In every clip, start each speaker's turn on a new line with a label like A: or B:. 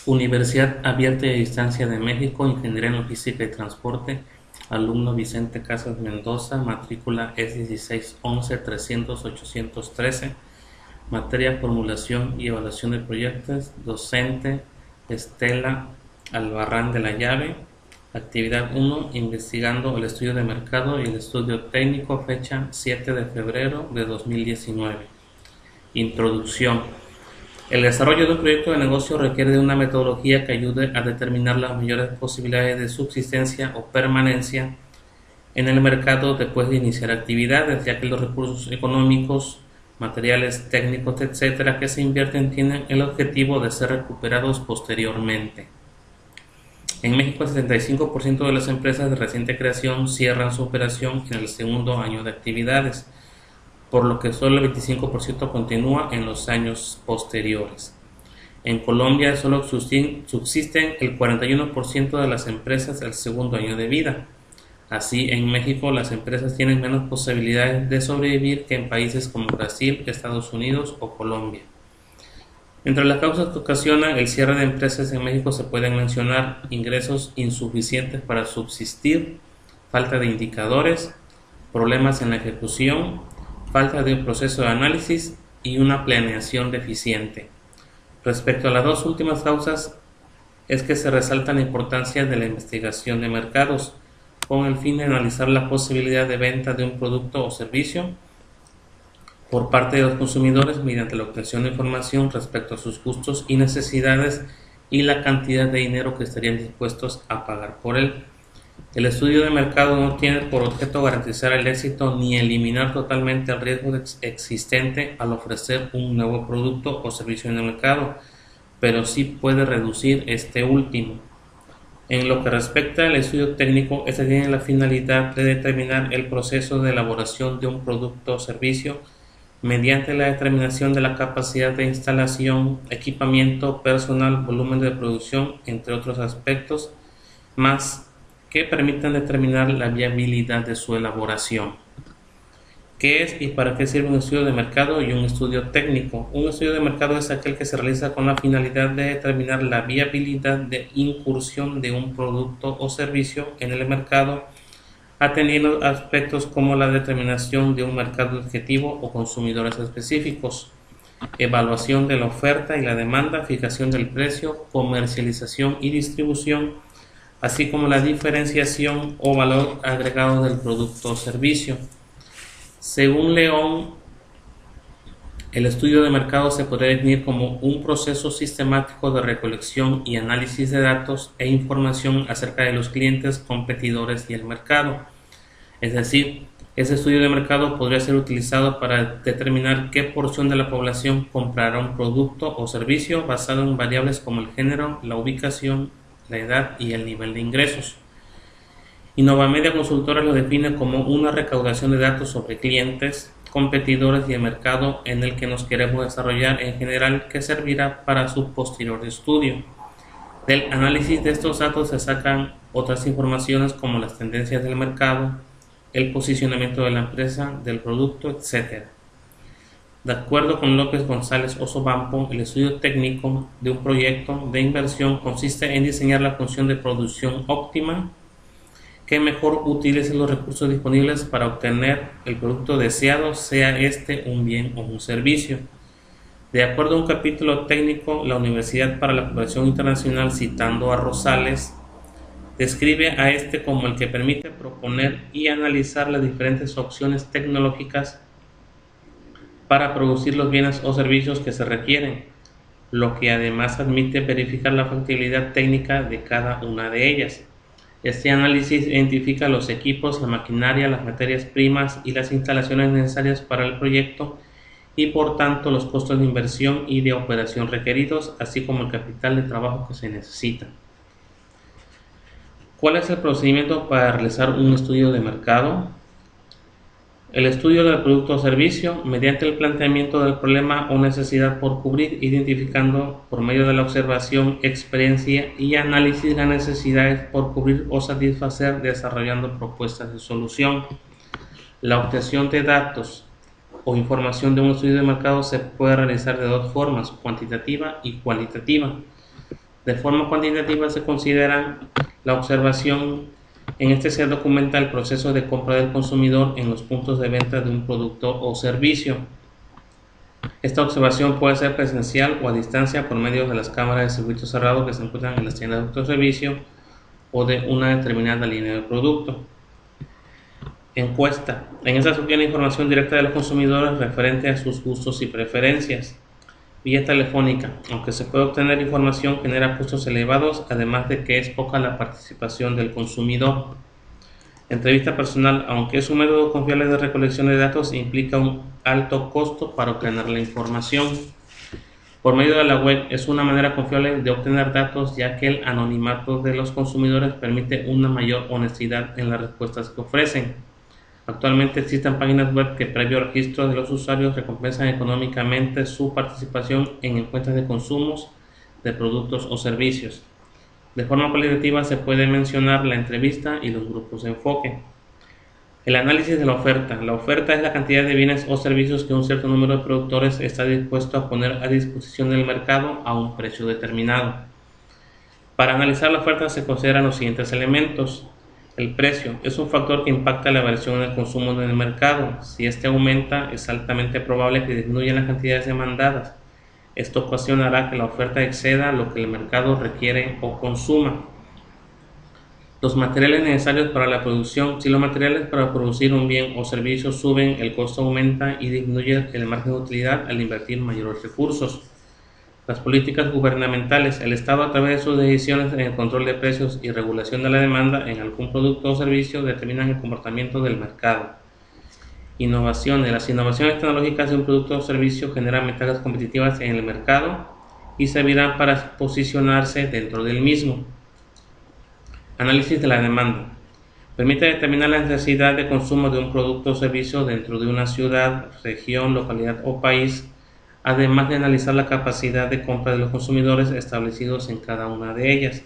A: Universidad Abierta y a Distancia de México, Ingeniería en Física y Transporte, alumno Vicente Casas Mendoza, matrícula S1611-300-813, materia Formulación y Evaluación de Proyectos, docente Estela Albarrán de la Llave, actividad 1, investigando el estudio de mercado y el estudio técnico, fecha 7 de febrero de 2019. Introducción. El desarrollo de un proyecto de negocio requiere de una metodología que ayude a determinar las mayores posibilidades de subsistencia o permanencia en el mercado después de iniciar actividades, ya que los recursos económicos, materiales, técnicos, etcétera, que se invierten tienen el objetivo de ser recuperados posteriormente. En México, el 75% de las empresas de reciente creación cierran su operación en el segundo año de actividades, por lo que solo el 25% continúa en los años posteriores. En Colombia solo subsisten el 41% de las empresas del segundo año de vida. Así, en México las empresas tienen menos posibilidades de sobrevivir que en países como Brasil, Estados Unidos o Colombia. Entre las causas que ocasionan el cierre de empresas en México se pueden mencionar ingresos insuficientes para subsistir, falta de indicadores, problemas en la ejecución, falta de un proceso de análisis y una planeación deficiente. Respecto a las dos últimas causas, es que se resalta la importancia de la investigación de mercados, con el fin de analizar la posibilidad de venta de un producto o servicio por parte de los consumidores mediante la obtención de información respecto a sus gustos y necesidades y la cantidad de dinero que estarían dispuestos a pagar por él. El estudio de mercado no tiene por objeto garantizar el éxito ni eliminar totalmente el riesgo existente al ofrecer un nuevo producto o servicio en el mercado, pero sí puede reducir este último. En lo que respecta al estudio técnico, este tiene la finalidad de determinar el proceso de elaboración de un producto o servicio mediante la determinación de la capacidad de instalación, equipamiento, personal, volumen de producción, entre otros aspectos, más que permitan determinar la viabilidad de su elaboración. ¿Qué es y para qué sirve un estudio de mercado y un estudio técnico? Un estudio de mercado es aquel que se realiza con la finalidad de determinar la viabilidad de incursión de un producto o servicio en el mercado, atendiendo aspectos como la determinación de un mercado objetivo o consumidores específicos, evaluación de la oferta y la demanda, fijación del precio, comercialización y distribución, así como la diferenciación o valor agregado del producto o servicio. Según León, el estudio de mercado se puede definir como un proceso sistemático de recolección y análisis de datos e información acerca de los clientes, competidores y el mercado. Es decir, ese estudio de mercado podría ser utilizado para determinar qué porción de la población comprará un producto o servicio basado en variables como el género, la ubicación, la edad y el nivel de ingresos. Innovamedia Consultora lo define como una recaudación de datos sobre clientes, competidores y el mercado en el que nos queremos desarrollar en general, que servirá para su posterior estudio. Del análisis de estos datos se sacan otras informaciones como las tendencias del mercado, el posicionamiento de la empresa, del producto, etc. De acuerdo con López González Osobampo, el estudio técnico de un proyecto de inversión consiste en diseñar la función de producción óptima que mejor utilice los recursos disponibles para obtener el producto deseado, sea este un bien o un servicio. De acuerdo a un capítulo técnico, la Universidad para la Cooperación Internacional, citando a Rosales, describe a este como el que permite proponer y analizar las diferentes opciones tecnológicas para producir los bienes o servicios que se requieren, lo que además admite verificar la factibilidad técnica de cada una de ellas. Este análisis identifica los equipos, la maquinaria, las materias primas y las instalaciones necesarias para el proyecto y por tanto los costos de inversión y de operación requeridos, así como el capital de trabajo que se necesita. ¿Cuál es el procedimiento para realizar un estudio de mercado? El estudio del producto o servicio mediante el planteamiento del problema o necesidad por cubrir, identificando por medio de la observación, experiencia y análisis las necesidades por cubrir o satisfacer, desarrollando propuestas de solución. La obtención de datos o información de un estudio de mercado se puede realizar de dos formas, cuantitativa y cualitativa. De forma cuantitativa se considera la observación. En este se documenta el proceso de compra del consumidor en los puntos de venta de un producto o servicio. Esta observación puede ser presencial o a distancia por medio de las cámaras de circuito cerrado que se encuentran en las tiendas de autoservicio o de una determinada línea de producto. Encuesta. En esta se obtiene información directa de los consumidores referente a sus gustos y preferencias. Vía telefónica. Aunque se puede obtener información, genera costos elevados, además de que es poca la participación del consumidor. Entrevista personal. Aunque es un método confiable de recolección de datos, implica un alto costo para obtener la información. Por medio de la web es una manera confiable de obtener datos, ya que el anonimato de los consumidores permite una mayor honestidad en las respuestas que ofrecen. Actualmente existen páginas web que, previo registro de los usuarios, recompensan económicamente su participación en encuestas de consumos de productos o servicios. De forma cualitativa se puede mencionar la entrevista y los grupos de enfoque. El análisis de la oferta. La oferta es la cantidad de bienes o servicios que un cierto número de productores está dispuesto a poner a disposición del mercado a un precio determinado. Para analizar la oferta se consideran los siguientes elementos. El precio es un factor que impacta la variación en el consumo en el mercado. Si este aumenta, es altamente probable que disminuyan las cantidades demandadas. Esto ocasionará que la oferta exceda lo que el mercado requiere o consuma. Los materiales necesarios para la producción. Si los materiales para producir un bien o servicio suben, el costo aumenta y disminuye el margen de utilidad al invertir mayores recursos. Las políticas gubernamentales. El Estado, a través de sus decisiones en el control de precios y regulación de la demanda en algún producto o servicio, determinan el comportamiento del mercado. Innovaciones. Las innovaciones tecnológicas de un producto o servicio generan ventajas competitivas en el mercado y servirán para posicionarse dentro del mismo. Análisis de la demanda. Permite determinar la necesidad de consumo de un producto o servicio dentro de una ciudad, región, localidad o país, además de analizar la capacidad de compra de los consumidores establecidos en cada una de ellas.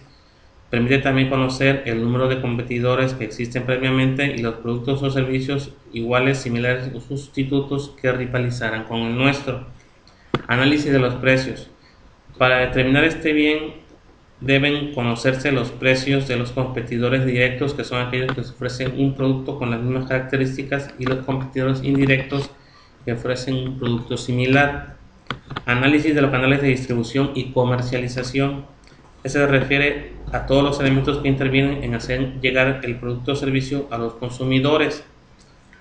A: Permite también conocer el número de competidores que existen previamente y los productos o servicios iguales, similares o sustitutos que rivalizarán con el nuestro. Análisis de los precios. Para determinar este bien, deben conocerse los precios de los competidores directos, que son aquellos que ofrecen un producto con las mismas características, y los competidores indirectos que ofrecen un producto similar. Análisis de los canales de distribución y comercialización. Este se refiere a todos los elementos que intervienen en hacer llegar el producto o servicio a los consumidores.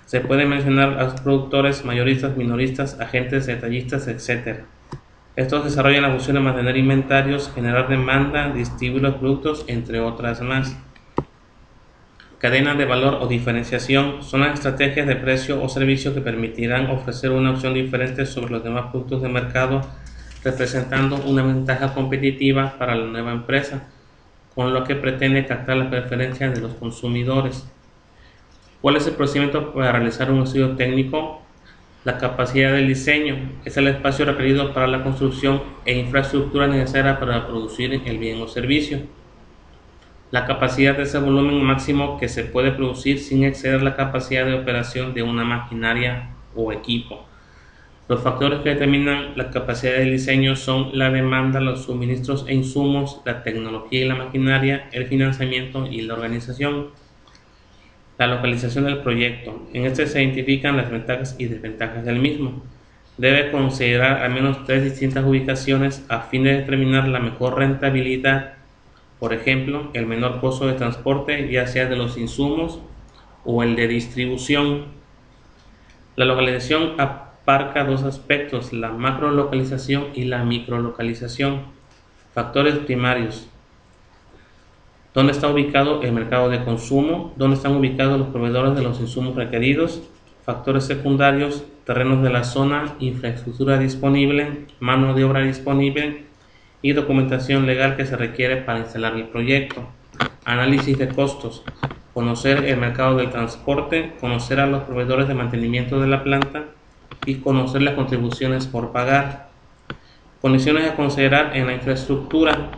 A: Se pueden mencionar a los productores, mayoristas, minoristas, agentes, detallistas, etc. Estos desarrollan la función de mantener inventarios, generar demanda, distribuir los productos, entre otras más. Cadena de valor o diferenciación son las estrategias de precio o servicio que permitirán ofrecer una opción diferente sobre los demás productos de mercado, representando una ventaja competitiva para la nueva empresa, con lo que pretende captar la preferencia de los consumidores. ¿Cuál es el procedimiento para realizar un estudio técnico? La capacidad del diseño es el espacio requerido para la construcción e infraestructura necesaria para producir el bien o servicio. La capacidad es el volumen máximo que se puede producir sin exceder la capacidad de operación de una maquinaria o equipo. Los factores que determinan la capacidad del diseño son la demanda, los suministros e insumos, la tecnología y la maquinaria, el financiamiento y la organización. La localización del proyecto. En este se identifican las ventajas y desventajas del mismo. Debe considerar al menos 3 distintas ubicaciones a fin de determinar la mejor rentabilidad. Por ejemplo, el menor costo de transporte, ya sea de los insumos o el de distribución. La localización abarca dos aspectos, la macrolocalización y la microlocalización. Factores primarios. ¿Dónde está ubicado el mercado de consumo? ¿Dónde están ubicados los proveedores de los insumos requeridos? Factores secundarios, terrenos de la zona, infraestructura disponible, mano de obra disponible y documentación legal que se requiere para instalar el proyecto. Análisis de costos. Conocer el mercado del transporte, conocer a los proveedores de mantenimiento de la planta y conocer las contribuciones por pagar. Condiciones a considerar en la infraestructura.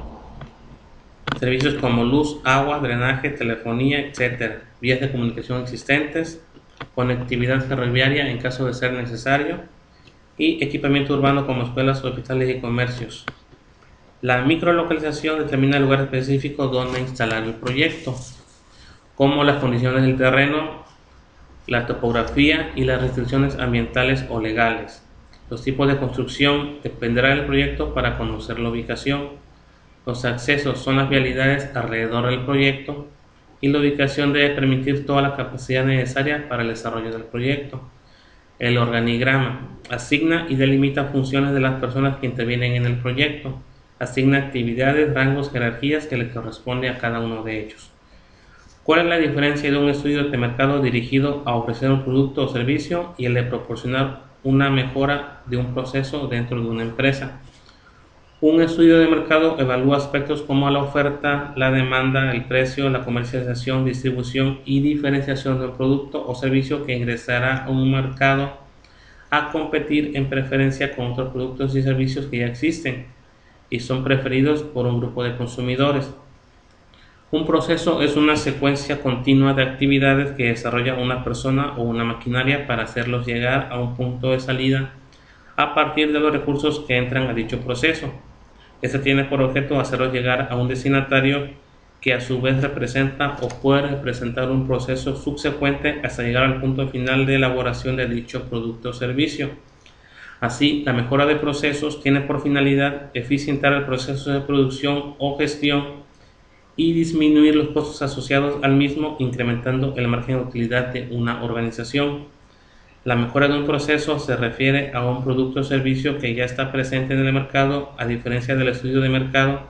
A: Servicios como luz, agua, drenaje, telefonía, etc. Vías de comunicación existentes, conectividad ferroviaria en caso de ser necesario y equipamiento urbano como escuelas, hospitales y comercios. La microlocalización determina el lugar específico donde instalar el proyecto, como las condiciones del terreno, la topografía y las restricciones ambientales o legales. Los tipos de construcción dependerá del proyecto para conocer la ubicación. Los accesos son las vialidades alrededor del proyecto y la ubicación debe permitir toda la capacidad necesaria para el desarrollo del proyecto. El organigrama asigna y delimita funciones de las personas que intervienen en el proyecto. Asigna actividades, rangos, jerarquías que le corresponde a cada uno de ellos. ¿Cuál es la diferencia de un estudio de mercado dirigido a ofrecer un producto o servicio y el de proporcionar una mejora de un proceso dentro de una empresa? Un estudio de mercado evalúa aspectos como la oferta, la demanda, el precio, la comercialización, distribución y diferenciación de un producto o servicio que ingresará a un mercado a competir en preferencia con otros productos y servicios que ya existen y son preferidos por un grupo de consumidores. Un proceso es una secuencia continua de actividades que desarrolla una persona o una maquinaria para hacerlos llegar a un punto de salida a partir de los recursos que entran a dicho proceso. Este tiene por objeto hacerlos llegar a un destinatario que a su vez representa o puede representar un proceso subsecuente hasta llegar al punto final de elaboración de dicho producto o servicio. Así, la mejora de procesos tiene por finalidad eficientar el proceso de producción o gestión y disminuir los costos asociados al mismo, incrementando el margen de utilidad de una organización. La mejora de un proceso se refiere a un producto o servicio que ya está presente en el mercado, a diferencia del estudio de mercado,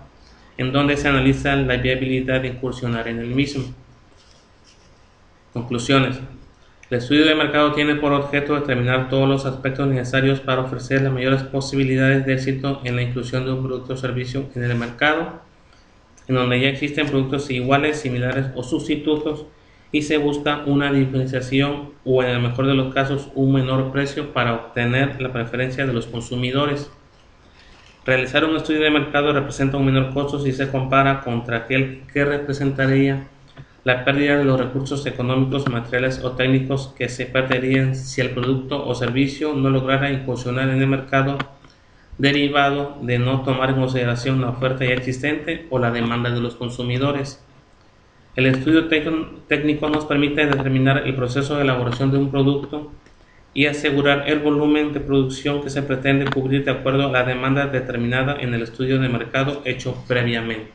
A: en donde se analiza la viabilidad de incursionar en el mismo. Conclusiones. El estudio de mercado tiene por objeto determinar todos los aspectos necesarios para ofrecer las mayores posibilidades de éxito en la inclusión de un producto o servicio en el mercado, en donde ya existen productos iguales, similares o sustitutos, y se busca una diferenciación o, en el mejor de los casos, un menor precio para obtener la preferencia de los consumidores. Realizar un estudio de mercado representa un menor costo si se compara contra aquel que representaría la pérdida de los recursos económicos, materiales o técnicos que se perderían si el producto o servicio no lograra incursionar en el mercado, derivado de no tomar en consideración la oferta ya existente o la demanda de los consumidores. El estudio técnico nos permite determinar el proceso de elaboración de un producto y asegurar el volumen de producción que se pretende cubrir de acuerdo a la demanda determinada en el estudio de mercado hecho previamente.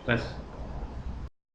A: Gracias.